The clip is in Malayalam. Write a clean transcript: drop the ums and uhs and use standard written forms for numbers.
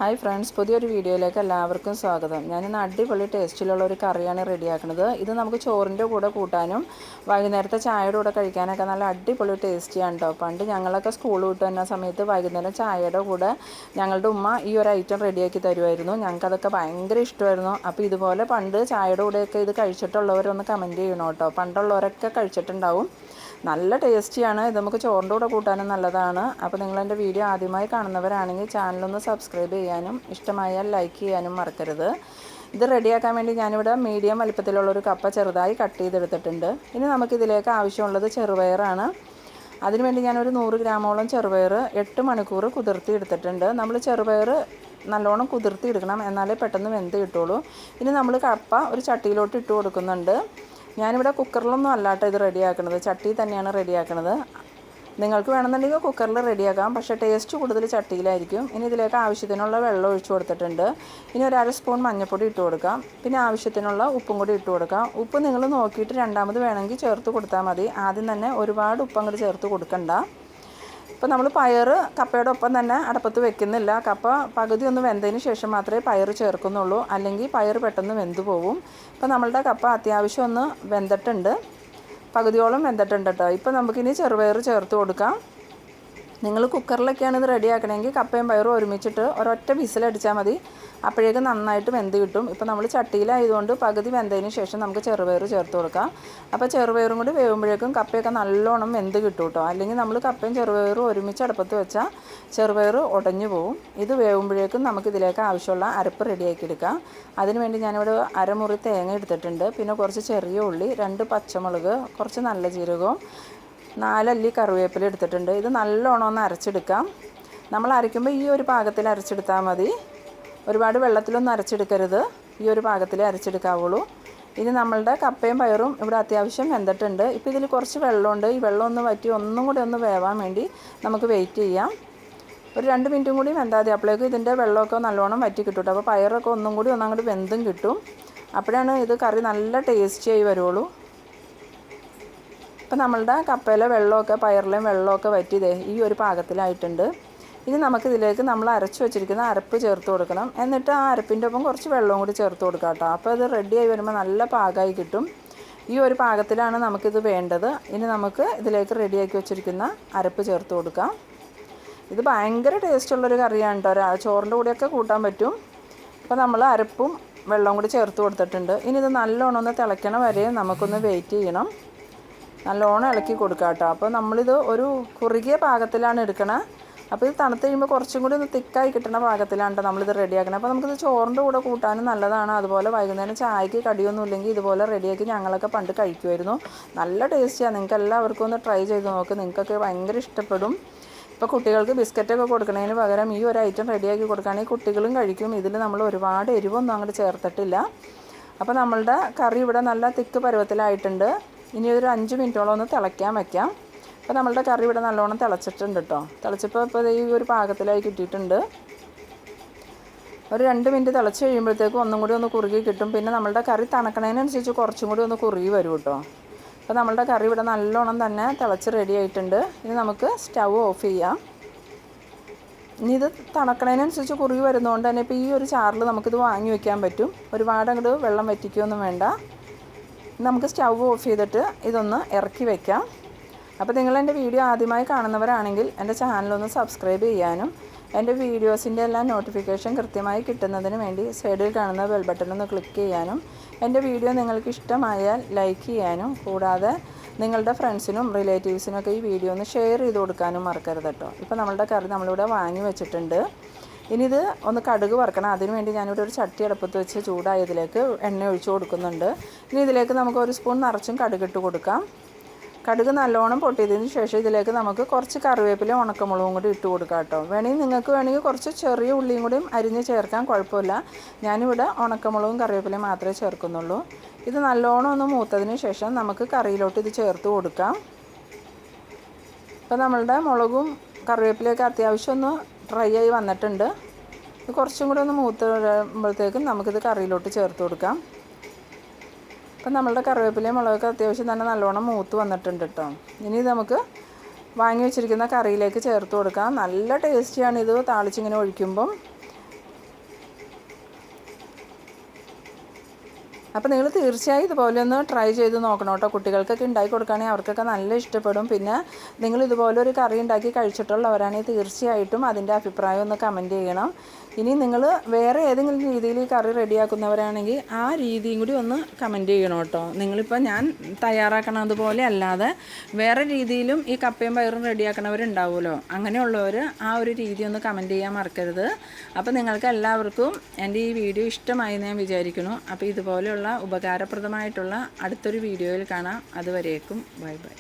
ഹായ് ഫ്രണ്ട്സ്, പുതിയൊരു വീഡിയോയിലേക്ക് എല്ലാവർക്കും സ്വാഗതം. ഞാനിന്ന് അടിപൊളി ടേസ്റ്റിലുള്ള ഒരു കറിയാണ് റെഡിയാക്കുന്നത്. ഇത് നമുക്ക് ചോറിൻ്റെ കൂടെ കൂട്ടാനും വൈകുന്നേരത്തെ ചായയുടെ കൂടെ കഴിക്കാനൊക്കെ നല്ല അടിപൊളി ടേസ്റ്റിയാണ് കേട്ടോ. പണ്ട് ഞങ്ങളൊക്കെ സ്കൂൾ വിട്ട് വരുന്ന സമയത്ത് വൈകുന്നേരം ചായയുടെ കൂടെ ഞങ്ങളുടെ ഉമ്മ ഈ ഒരു ഐറ്റം റെഡിയാക്കി തരുമായിരുന്നു. ഞങ്ങൾക്കതൊക്കെ ഭയങ്കര ഇഷ്ടമായിരുന്നു. അപ്പോൾ ഇതുപോലെ പണ്ട് ചായയുടെ കൂടെയൊക്കെ ഇത് കഴിച്ചിട്ടുള്ളവരൊന്ന് കമൻറ്റ് ചെയ്യണം കേട്ടോ. പണ്ടുള്ളവരൊക്കെ കഴിച്ചിട്ടുണ്ടാവും. നല്ല ടേസ്റ്റിയാണ്. ഇത് നമുക്ക് ചോറിൻ്റെ കൂടെ കൂട്ടാനും നല്ലതാണ്. അപ്പോൾ നിങ്ങളെൻ്റെ വീഡിയോ ആദ്യമായി കാണുന്നവരാണെങ്കിൽ ചാനലൊന്ന് സബ്സ്ക്രൈബ് ചെയ്യാനും ഇഷ്ടമായാൽ ലൈക്ക് ചെയ്യാനും മറക്കരുത്. ഇത് റെഡിയാക്കാൻ വേണ്ടി ഞാനിവിടെ മീഡിയം വലിപ്പത്തിലുള്ളൊരു കപ്പ ചെറുതായി കട്ട് ചെയ്തെടുത്തിട്ടുണ്ട്. ഇനി നമുക്കിതിലേക്ക് ആവശ്യമുള്ളത് ചെറുപയറാണ്. അതിനുവേണ്ടി ഞാനൊരു 100 ഗ്രാമോളം ചെറുപയർ 8 മണിക്കൂർ കുതിർത്തി എടുത്തിട്ടുണ്ട്. നമ്മൾ ചെറുപയർ നല്ലോണം കുതിർത്തി എടുക്കണം, എന്നാലേ പെട്ടെന്ന് വെന്ത് കിട്ടുള്ളൂ. ഇനി നമ്മൾ കപ്പ ഒരു ചട്ടിയിലോട്ട് ഇട്ട് കൊടുക്കുന്നുണ്ട്. ഞാനിവിടെ കുക്കറിലൊന്നും അല്ലാട്ടോ ഇത് റെഡിയാക്കണത്, ചട്ടിയിൽ തന്നെയാണ് റെഡിയാക്കണത്. നിങ്ങൾക്ക് വേണമെന്നുണ്ടെങ്കിൽ കുക്കറിൽ റെഡിയാക്കാം, പക്ഷേ ടേസ്റ്റ് കൂടുതൽ ചട്ടിയിലായിരിക്കും. ഇനി ഇതിലേക്ക് ആവശ്യത്തിനുള്ള വെള്ളം ഒഴിച്ചു കൊടുത്തിട്ടുണ്ട്. ഇനി ഒരു 1/2 സ്പൂൺ മഞ്ഞൾപ്പൊടി ഇട്ട് കൊടുക്കാം. പിന്നെ ആവശ്യത്തിനുള്ള ഉപ്പും കൂടി ഇട്ട് കൊടുക്കാം. ഉപ്പ് നിങ്ങൾ നോക്കിയിട്ട് രണ്ടാമത് വേണമെങ്കിൽ ചേർത്ത് കൊടുത്താൽ മതി. ആദ്യം തന്നെ ഒരുപാട് ഉപ്പ് അങ്ങോട്ട് ചേർത്ത് കൊടുക്കണ്ട. ഇപ്പോൾ നമ്മൾ പയർ കപ്പയുടെ ഒപ്പം തന്നെ അടപ്പത്ത് വെക്കുന്നില്ല. കപ്പ പകുതി ഒന്ന് വെന്തതിന് ശേഷം മാത്രമേ പയർ ചേർക്കുന്നുള്ളൂ, അല്ലെങ്കിൽ പയർ പെട്ടെന്ന് വെന്ത് പോവും. ഇപ്പോൾ നമ്മളുടെ കപ്പ അത്യാവശ്യം ഒന്ന് വെന്തിട്ടുണ്ട്, പകുതിയോളം വെന്തിട്ടുണ്ട് കേട്ടോ. ഇപ്പോൾ നമുക്കിനി ചെറുപയർ ചേർത്ത് കൊടുക്കാം. നിങ്ങൾ കുക്കറിലൊക്കെയാണ് ഇത് റെഡിയാക്കണമെങ്കിൽ കപ്പയും പയറും ഒരുമിച്ചിട്ട് ഒരൊറ്റ വിസിലടിച്ചാൽ മതി. അപ്പോഴേക്ക് നന്നായിട്ട് വെന്ത് കിട്ടും. ഇപ്പോൾ നമ്മൾ ചട്ടിയിലായതുകൊണ്ട് പകുതി വെന്തതിന് ശേഷം നമുക്ക് ചെറുപയർ ചേർത്ത് കൊടുക്കാം. അപ്പോൾ ചെറുപയറും കൂടി വേവുമ്പോഴേക്കും കപ്പയൊക്കെ നല്ലോണം വെന്ത് കിട്ടും കേട്ടോ. അല്ലെങ്കിൽ നമ്മൾ കപ്പയും ചെറുപയറും ഒരുമിച്ച് അടുപ്പത്ത് വെച്ചാൽ ചെറുപയർ ഉടഞ്ഞു പോവും. ഇത് വേവുമ്പോഴേക്കും നമുക്കിതിലേക്ക് ആവശ്യമുള്ള അരപ്പ് റെഡിയാക്കി എടുക്കാം. അതിനുവേണ്ടി ഞാനിവിടെ അരമുറി തേങ്ങ എടുത്തിട്ടുണ്ട്. പിന്നെ കുറച്ച് ചെറിയ ഉള്ളി, 2 പച്ചമുളക്, കുറച്ച് നല്ല ജീരകവും 4 അല്ലി കറിവേപ്പില എടുത്തിട്ടുണ്ട്. ഇത് നല്ലോണം ഒന്ന് അരച്ചെടുക്കാം. നമ്മൾ അരയ്ക്കുമ്പോൾ ഈ ഒരു പാകത്തിൽ അരച്ചെടുത്താൽ മതി. ഒരുപാട് വെള്ളത്തിലൊന്നും അരച്ചെടുക്കരുത്, ഈ ഒരു പാകത്തിൽ അരച്ചെടുക്കാവുള്ളൂ. ഇനി നമ്മളുടെ കപ്പയും പയറും ഇവിടെ അത്യാവശ്യം വെന്തിട്ടുണ്ട്. ഇപ്പോൾ ഇതിൽ കുറച്ച് വെള്ളമുണ്ട്. ഈ വെള്ളം ഒന്ന് വറ്റി ഒന്നും കൂടി ഒന്ന് വേവാൻ വേണ്ടി നമുക്ക് വെയിറ്റ് ചെയ്യാം. ഒരു 2 മിനിറ്റും കൂടി വെന്താൽ മതി. അപ്പോഴേക്കും ഇതിൻ്റെ വെള്ളമൊക്കെ നല്ലോണം വറ്റി കിട്ടും. അപ്പോൾ പയറൊക്കെ ഒന്നും കൂടി ഒന്നങ്ങോട്ട് വെന്തും കിട്ടും. അപ്പോഴാണ് ഇത് കറി നല്ല ടേസ്റ്റിയായി വരുള്ളൂ. ഇപ്പോൾ നമ്മളുടെ കപ്പയിലെ വെള്ളമൊക്കെ പയറിലെയും വെള്ളമൊക്കെ വറ്റിയതേ ഈ ഒരു പാകത്തിലായിട്ടുണ്ട്. ഇനി നമുക്കിതിലേക്ക് നമ്മൾ അരച്ച് വെച്ചിരിക്കുന്ന അരപ്പ് ചേർത്ത് കൊടുക്കണം. എന്നിട്ട് ആ അരപ്പിൻ്റെ ഒപ്പം കുറച്ച് വെള്ളവും കൂടി ചേർത്ത് കൊടുക്കാം കേട്ടോ. അപ്പോൾ ഇത് റെഡിയായി വരുമ്പോൾ നല്ല പാകമായി കിട്ടും. ഈ ഒരു പാകത്തിലാണ് നമുക്കിത് വേണ്ടത്. ഇനി നമുക്ക് ഇതിലേക്ക് റെഡിയാക്കി വെച്ചിരിക്കുന്ന അരപ്പ് ചേർത്ത് കൊടുക്കാം. ഇത് ഭയങ്കര ടേസ്റ്റുള്ളൊരു കറിയാണ് കേട്ടോ. ചോറിൻ്റെ കൂടെയൊക്കെ കൂട്ടാൻ പറ്റും. അപ്പോൾ നമ്മൾ അരപ്പും വെള്ളവും കൂടി ചേർത്ത് കൊടുത്തിട്ടുണ്ട്. ഇനി ഇത് നല്ലോണം ഒന്ന് തിളയ്ക്കണ വരെ നമുക്കൊന്ന് വെയിറ്റ് ചെയ്യണം. നല്ലോണം ഇളക്കി കൊടുക്കാം കേട്ടോ. അപ്പോൾ നമ്മളിത് ഒരു കുറുകിയ പാകത്തിലാണ് എടുക്കണത്. അപ്പോൾ ഇത് തണുത്ത് കഴിയുമ്പോൾ കുറച്ചും കൂടി ഒന്ന് തിക്കായി കിട്ടുന്ന പാകത്തിലാണ് കേട്ടോ നമ്മളിത് റെഡിയാക്കണം. അപ്പോൾ നമുക്കിത് ചോറിൻ്റെ കൂടെ കൂട്ടാനും നല്ലതാണ്. അതുപോലെ വൈകുന്നേരം ചായക്ക് കടിയൊന്നും ഇല്ലെങ്കിൽ ഇതുപോലെ റെഡിയാക്കി ഞങ്ങളൊക്കെ പണ്ട് കഴിക്കുമായിരുന്നു. നല്ല ടേസ്റ്റിയാണ്. നിങ്ങൾക്ക് എല്ലാവർക്കും ഒന്ന് ട്രൈ ചെയ്ത് നോക്ക്, നിങ്ങൾക്കൊക്കെ ഭയങ്കര ഇഷ്ടപ്പെടും. ഇപ്പോൾ കുട്ടികൾക്ക് ബിസ്ക്കറ്റൊക്കെ കൊടുക്കുന്നതിന് പകരം ഈ ഒരു ഐറ്റം റെഡിയാക്കി കൊടുക്കുകയാണെങ്കിൽ കുട്ടികളും കഴിക്കും. ഇതിൽ നമ്മൾ ഒരുപാട് എരിവൊന്നും അങ്ങോട്ട് ചേർത്തിട്ടില്ല. അപ്പോൾ നമ്മളുടെ കറി ഇവിടെ നല്ല തിക്ക് പരുവത്തിലായിട്ടുണ്ട്. ഇനി ഒരു 5 മിനിറ്റോളം ഒന്ന് തിളയ്ക്കാൻ വയ്ക്കാം. അപ്പോൾ നമ്മളുടെ കറി ഇവിടെ നല്ലോണം തിളച്ചിട്ടുണ്ട് കേട്ടോ. തിളച്ചപ്പോൾ ഇപ്പോൾ ഈ ഒരു പാകത്തിലായി കിട്ടിയിട്ടുണ്ട്. ഒരു 2 മിനിറ്റ് തിളച്ച് കഴിയുമ്പോഴത്തേക്കും ഒന്നും കൂടി ഒന്ന് കുറുകി കിട്ടും. പിന്നെ നമ്മളുടെ കറി തണുക്കണതിനനുസരിച്ച് കുറച്ചും കൂടി ഒന്ന് കുറുകി വരും കേട്ടോ. അപ്പോൾ നമ്മളുടെ കറി ഇവിടെ നല്ലോണം തന്നെ തിളച്ച് റെഡി ആയിട്ടുണ്ട്. ഇനി നമുക്ക് സ്റ്റൗ ഓഫ് ചെയ്യാം. ഇനി ഇത് തണുക്കണതിനനുസരിച്ച് കുറുകി വരുന്നതുകൊണ്ട് തന്നെ ഇപ്പോൾ ഈ ഒരു ചാറിൽ നമുക്കിത് വാങ്ങി വയ്ക്കാൻ പറ്റും. ഒരുപാട് അങ്ങോട്ട് വെള്ളം വറ്റിക്കുകയൊന്നും വേണ്ട. നമുക്ക് സ്റ്റൗ ഓഫ് ചെയ്തിട്ട് ഇതൊന്ന് ഇറക്കി വയ്ക്കാം. അപ്പോൾ നിങ്ങൾ എൻ്റെ വീഡിയോ ആദ്യമായി കാണുന്നവരാണെങ്കിൽ എൻ്റെ ചാനലൊന്ന് സബ്സ്ക്രൈബ് ചെയ്യാനും എൻ്റെ വീഡിയോസിൻ്റെ എല്ലാം നോട്ടിഫിക്കേഷൻ കൃത്യമായി കിട്ടുന്നതിന് വേണ്ടി സൈഡിൽ കാണുന്ന ബെൽ ബട്ടൺ ക്ലിക്ക് ചെയ്യാനും എൻ്റെ വീഡിയോ നിങ്ങൾക്ക് ഇഷ്ടമായാൽ ലൈക്ക് ചെയ്യാനും കൂടാതെ നിങ്ങളുടെ ഫ്രണ്ട്സിനും റിലേറ്റീവ്സിനൊക്കെ ഈ വീഡിയോ ഒന്ന് ഷെയർ ചെയ്ത് കൊടുക്കാനും മറക്കരുത് കേട്ടോ. ഇപ്പോൾ നമ്മളുടെ കറി നമ്മളിവിടെ വാങ്ങി വെച്ചിട്ടുണ്ട്. ഇനി ഇത് ഒന്ന് കടുക് വറുക്കണം. അതിനുവേണ്ടി ഞാനിവിടെ ഒരു ചട്ടി അടുപ്പത്ത് വെച്ച് ചൂടായതിലേക്ക് എണ്ണ ഒഴിച്ച് കൊടുക്കുന്നുണ്ട്. ഇനി ഇതിലേക്ക് നമുക്ക് 1 സ്പൂൺ നിറച്ചും കടുകിട്ട് കൊടുക്കാം. കടുക് നല്ലോണം പൊട്ടിയതിന് ശേഷം ഇതിലേക്ക് നമുക്ക് കുറച്ച് കറിവേപ്പിലയും ഉണക്കമുളകും കൂടി ഇട്ട് കൊടുക്കാം കേട്ടോ. വേണമെങ്കിൽ കുറച്ച് ചെറിയ ഉള്ളിയും കൂടിയും അരിഞ്ഞ് ചേർക്കാൻ കുഴപ്പമില്ല. ഞാനിവിടെ ഉണക്കമുളകും കറിവേപ്പിലയും മാത്രമേ ചേർക്കുന്നുള്ളൂ. ഇത് നല്ലോണം ഒന്ന് മൂത്തതിന് ശേഷം നമുക്ക് കറിയിലോട്ട് ഇത് ചേർത്ത് കൊടുക്കാം. ഇപ്പോൾ നമ്മളുടെ മുളകും കറിവേപ്പിലയൊക്കെ അത്യാവശ്യം ഒന്ന് ഡ്രൈ ആയി വന്നിട്ടുണ്ട്. ഇത് കുറച്ചും കൂടി ഒന്ന് മൂത്ത് വരുമ്പോഴത്തേക്കും നമുക്കിത് കറിയിലോട്ട് ചേർത്ത് കൊടുക്കാം. അപ്പം നമ്മളുടെ കറിവേപ്പിലയും മുളകൊക്കെ അത്യാവശ്യം തന്നെ നല്ലോണം മൂത്ത് വന്നിട്ടുണ്ട് കേട്ടോ. ഇനി നമുക്ക് വാങ്ങി വെച്ചിരിക്കുന്ന കറിയിലേക്ക് ചേർത്ത് കൊടുക്കാം. നല്ല ടേസ്റ്റിയാണ് ഇത് താളിച്ചിങ്ങനെ ഒഴിക്കുമ്പം. അപ്പോൾ നിങ്ങൾ തീർച്ചയായും ഇതുപോലെ ഒന്ന് ട്രൈ ചെയ്ത് നോക്കണം കേട്ടോ. കുട്ടികൾക്കൊക്കെ ഉണ്ടാക്കി കൊടുക്കുകയാണെങ്കിൽ അവർക്കൊക്കെ നല്ല ഇഷ്ടപ്പെടും. പിന്നെ നിങ്ങൾ ഇതുപോലെ ഒരു കറി ഉണ്ടാക്കി കഴിച്ചിട്ടുള്ളവരാണെങ്കിൽ തീർച്ചയായിട്ടും അതിൻ്റെ അഭിപ്രായം ഒന്ന് കമൻറ്റ് ചെയ്യണം. ഇനി നിങ്ങൾ വേറെ ഏതെങ്കിലും രീതിയിൽ ഈ കറി റെഡിയാക്കുന്നവരാണെങ്കിൽ ആ രീതിയും കൂടി ഒന്ന് കമൻറ്റ് ചെയ്യണം കേട്ടോ. നിങ്ങളിപ്പോൾ ഞാൻ തയ്യാറാക്കണത് പോലെ അല്ലാതെ വേറെ രീതിയിലും ഈ കപ്പയും പയറും റെഡിയാക്കണവരുണ്ടാവുമല്ലോ, അങ്ങനെയുള്ളവർ ആ ഒരു രീതി ഒന്ന് കമൻറ്റ് ചെയ്യാൻ മറക്കരുത്. അപ്പോൾ നിങ്ങൾക്ക് എല്ലാവർക്കും എൻ്റെ ഈ വീഡിയോ ഇഷ്ടമായി എന്ന് ഞാൻ വിചാരിക്കുന്നു. അപ്പോൾ ഇതുപോലെയുള്ള ഉപകാരപ്രദമായിട്ടുള്ള അടുത്തൊരു വീഡിയോയിൽ കാണാം. അതുവരേക്കും ബൈ ബൈ.